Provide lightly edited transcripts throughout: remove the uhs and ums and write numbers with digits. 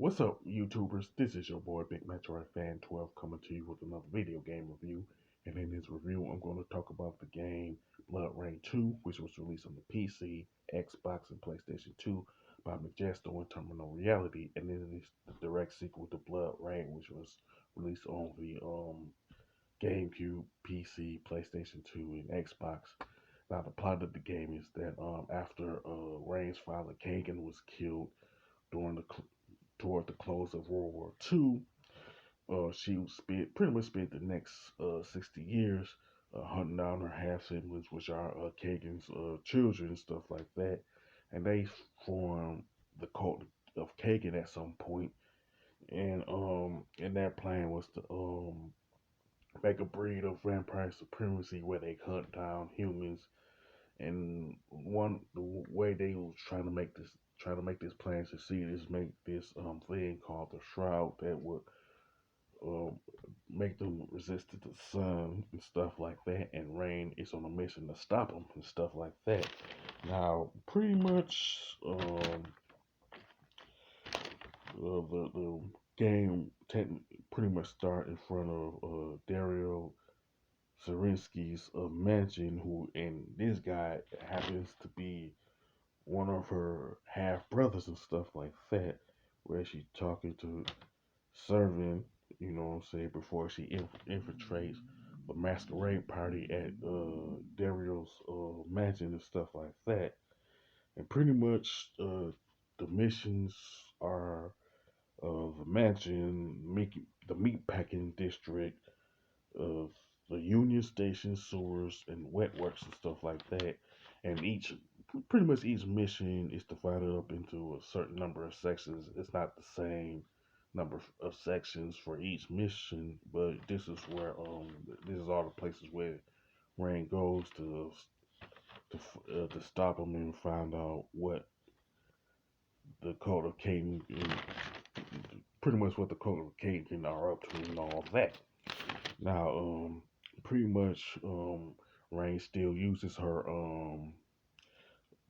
What's up, YouTubers? This is your boy Big Metroid Fan 12 coming to you with another video game review. And in this review, I'm going to talk about the game Bloodrayne 2, which was released on the PC, Xbox, and PlayStation 2 by Majesco and Terminal Reality. And then it's the direct sequel to Bloodrayne, which was released on the GameCube, PC, PlayStation 2, and Xbox. Now, the plot of the game is that after Rayne's father Kagan was killed during the toward the close of World War II. She pretty much spent the next 60 years hunting down her half siblings, which are Kagan's children and stuff like that. And they formed the cult of Kagan at some point. And their plan was to make a breed of vampire supremacy where they hunt down humans. And the way they was trying to make this plan succeed is make this thing called the shroud that would um, make them resistant to the sun and stuff like that. And Rain is on a mission to stop them and stuff like that. Now, pretty much the game pretty much start in front of Dario Sarinsky's mansion, who and this guy happens to be one of her half brothers and stuff like that, where she's talking to Servin, you know what I'm saying, before she infiltrates the masquerade party at Dario's mansion and stuff like that. And pretty much the missions are the mansion, the meat packing district, of the Union Station sewers and wet works and stuff like that. And pretty much each mission is divided up into a certain number of sections. It's not the same number of sections for each mission, but this is all the places where Rain goes to stop them and find out what the Code of Caden, pretty much what the Code of Caden are up to and all that. Now, pretty much, Rain still uses her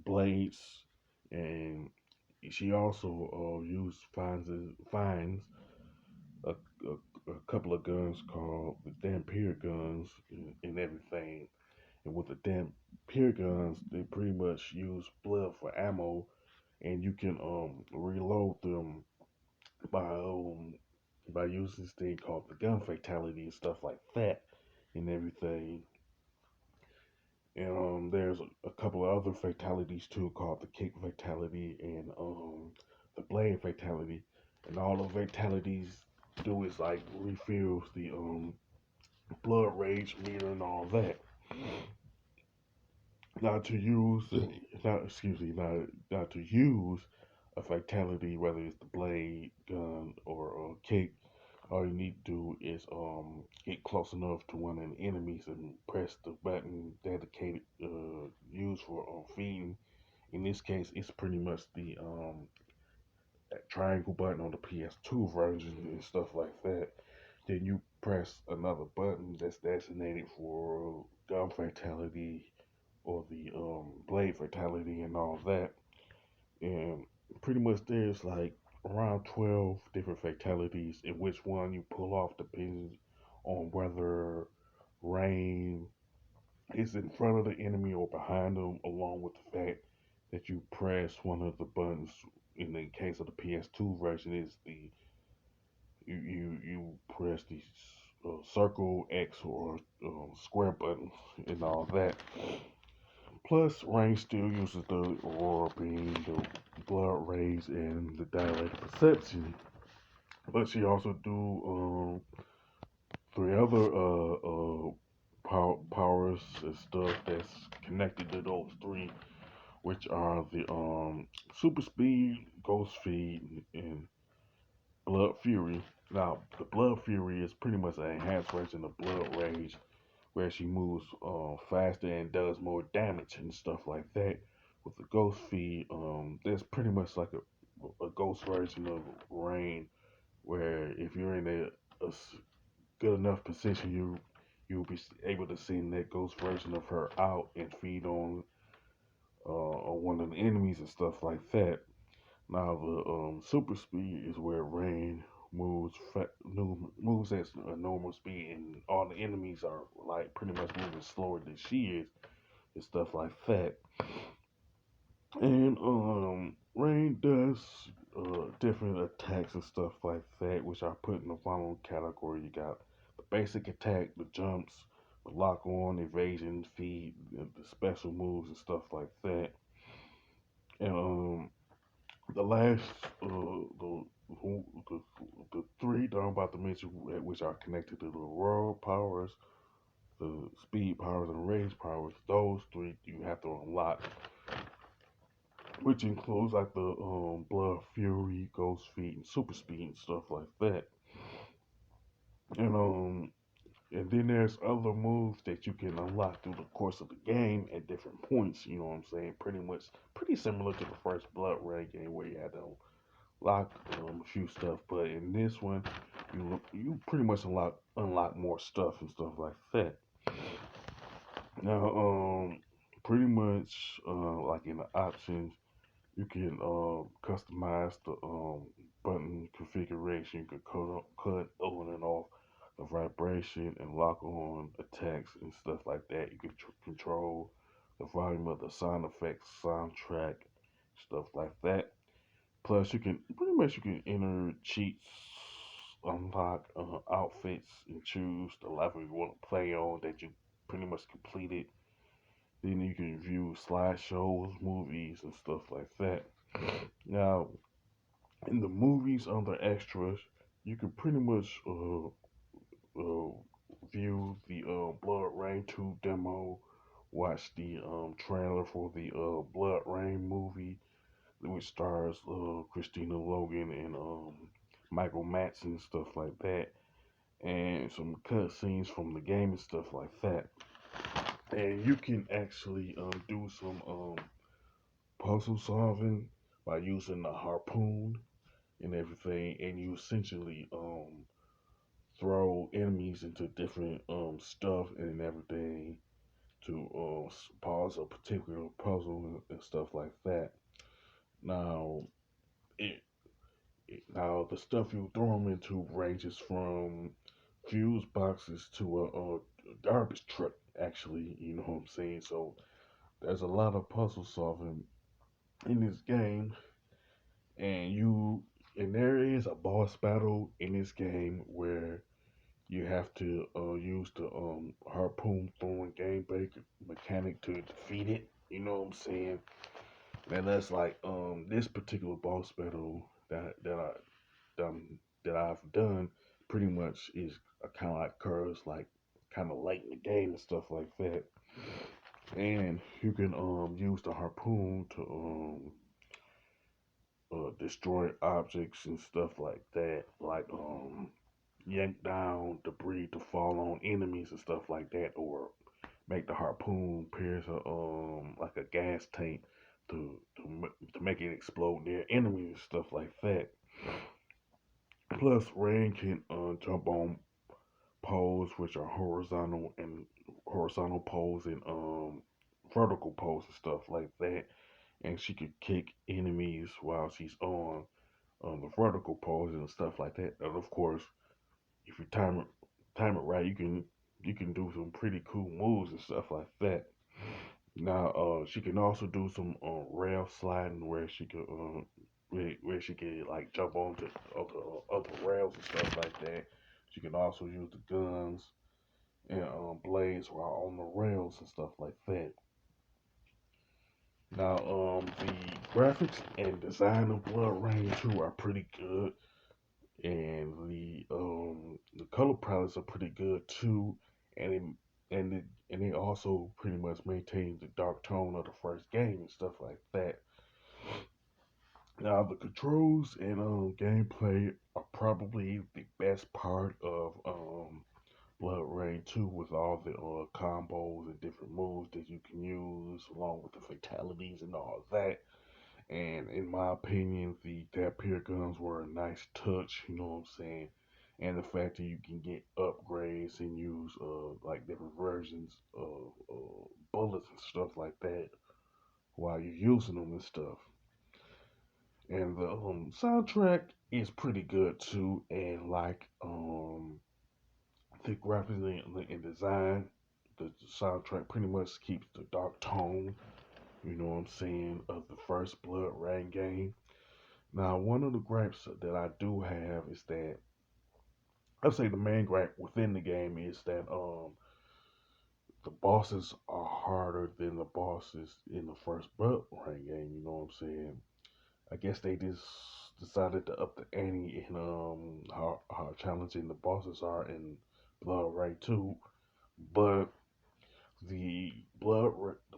blades, and she also finds a, a couple of guns called the Dampier guns and everything. And with the Dampier guns, they pretty much use blood for ammo, and you can reload them by using this thing called the gun fatality and stuff like that and everything. And there's a couple of other fatalities too, called the kick fatality and the blade fatality. And all the fatalities do is like refills the blood rage meter and all that. Not to use, not excuse me, not to use a fatality, whether it's the blade, gun, or kick. All you need to do is get close enough to one of the enemies and press the button dedicated used for feeding. In this case, it's pretty much the triangle button on the PS2 version and stuff like that. Then you press another button that's designated for gun fatality or the blade fatality and all that. And pretty much there's like around 12 different fatalities, in which one you pull off depends on whether Rain is in front of the enemy or behind them, along with the fact that you press one of the buttons. In the case of the PS2 version, is the you press the circle, X, or square button and all that. Plus, Rain still uses the Aurora Beam, the Blood Rays, and the Direct Perception. But she also do three other powers and stuff that's connected to those three, which are the Super Speed, Ghost Feed, and Blood Fury. Now, the Blood Fury is pretty much an enhanced version of Blood Rage, where she moves faster and does more damage and stuff like that. With the Ghost Feed, there's pretty much like a ghost version of Rain, where if you're in a good enough position, you'll be able to send that ghost version of her out and feed on one of the enemies and stuff like that. Now the super speed is where Rain moves at a normal speed, and all the enemies are like pretty much moving slower than she is, and stuff like that. And Rain does different attacks and stuff like that, which I put in the following category. You got the basic attack, the jumps, the lock on, evasion, feed, the special moves and stuff like that. And the last the, the three that I'm about to mention, which are connected to the world powers, the speed powers, and range powers. Those three you have to unlock, which includes like the blood fury, ghost feet, and super speed and stuff like that. And and then there's other moves that you can unlock through the course of the game at different points. You know what I'm saying? Pretty similar to the first Bloodrayne game where you had to unlock a few stuff, but in this one, you pretty much unlock more stuff and stuff like that. Now, pretty much like in the options, you can customize the button configuration. You can cut on and off the vibration and lock on attacks and stuff like that. You can control the volume of the sound effects, soundtrack, stuff like that. Plus, you can enter cheats, unlock outfits, and choose the level you want to play on that you pretty much completed. Then you can view slideshows, movies, and stuff like that. Now, in the movies under extras, you can pretty much uh, view the Bloodrayne 2 demo, watch the trailer for the Bloodrayne movie, which stars Christina Logan and Michael Madsen, stuff like that, and some cutscenes from the game and stuff like that. And you can actually do some puzzle solving by using the harpoon and everything, and you essentially throw enemies into different stuff and everything to pause a particular puzzle and stuff like that. Now, it, now the stuff you throw them into ranges from fuse boxes to a garbage truck. Actually, you know what I'm saying. So there's a lot of puzzle solving in this game, and there is a boss battle in this game where you have to use the harpoon throwing game break mechanic to defeat it. You know what I'm saying? And that's like this particular boss battle that I've done pretty much is kind of like curves like kind of late in the game and stuff like that. And you can use the harpoon to destroy objects and stuff like that, like yank down debris to fall on enemies and stuff like that, or make the harpoon pierce a like a gas tank to make it explode near enemies and stuff like that. Plus, Rain can jump on poles, which are horizontal poles and vertical poles and stuff like that. And she could kick enemies while she's on the vertical poles and stuff like that. And of course, if you time it right, you can do some pretty cool moves and stuff like that. Now, she can also do some rail sliding where she could where she could like jump onto other rails and stuff like that. She can also use the guns and blades while on the rails and stuff like that. Now, the graphics and design of Bloodrayne 2 are pretty good, and the color palettes are pretty good too, and and they also pretty much maintain the dark tone of the first game and stuff like that. Now, the controls and gameplay are probably the best part of Bloodrayne 2 with all the combos and different moves that you can use, along with the fatalities and all that. And in my opinion, the Dapir guns were a nice touch, you know what I'm saying? And the fact that you can get upgrades and use like different versions of bullets and stuff like that while you're using them and stuff. And the soundtrack is pretty good too. And like the graphics and design, the soundtrack pretty much keeps the dark tone. You know what I'm saying, of the first Bloodrayne game. Now, one of the gripes that I do have is that I'd say the main gripe within the game is that the bosses are harder than the bosses in the first Bloodrayne game. You know what I'm saying? I guess they just decided to up the ante in how challenging the bosses are in Bloodrayne 2, but the blood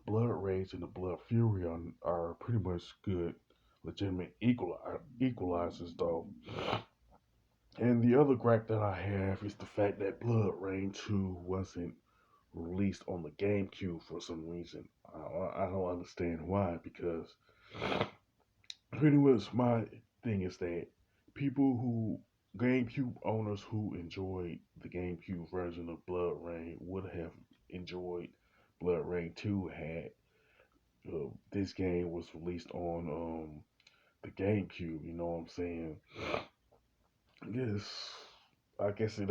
rage and the blood fury are pretty much good, legitimate equalizers though. And the other gripe that I have is the fact that Bloodrayne 2 wasn't released on the GameCube for some reason. I don't understand why, because pretty much my thing is that people who GameCube owners who enjoyed the GameCube version of Bloodrayne would have enjoyed Bloodrayne 2 had this game was released on the GameCube. You know what I'm saying? Yes, I guess it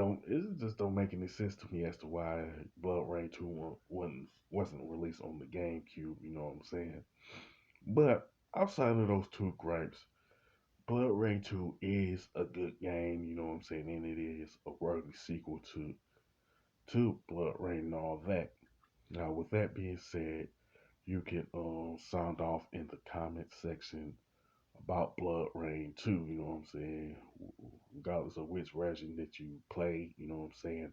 just don't make any sense to me as to why Bloodrayne 2 wasn't released on the GameCube. You know what I'm saying? But outside of those two gripes, Bloodrayne 2 is a good game, you know what I'm saying, and it is a worthy sequel to Bloodrayne and all that. Now, with that being said, you can sound off in the comment section about Bloodrayne 2, you know what I'm saying, regardless of which version that you play, you know what I'm saying.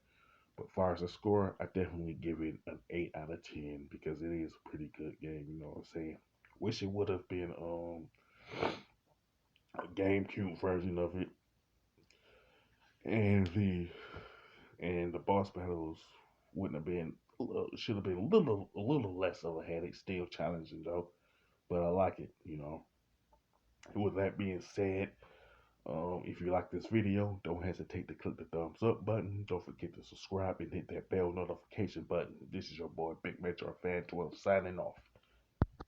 But as far as the score, I definitely give it an 8 out of 10 because it is a pretty good game, you know what I'm saying. Wish it would have been a GameCube version of it, and the boss battles wouldn't have been should have been a little less of a headache. Still challenging though, but I like it. You know. With that being said, if you like this video, don't hesitate to click the thumbs up button. Don't forget to subscribe and hit that bell notification button. This is your boy Big Metro Fan 12 signing off.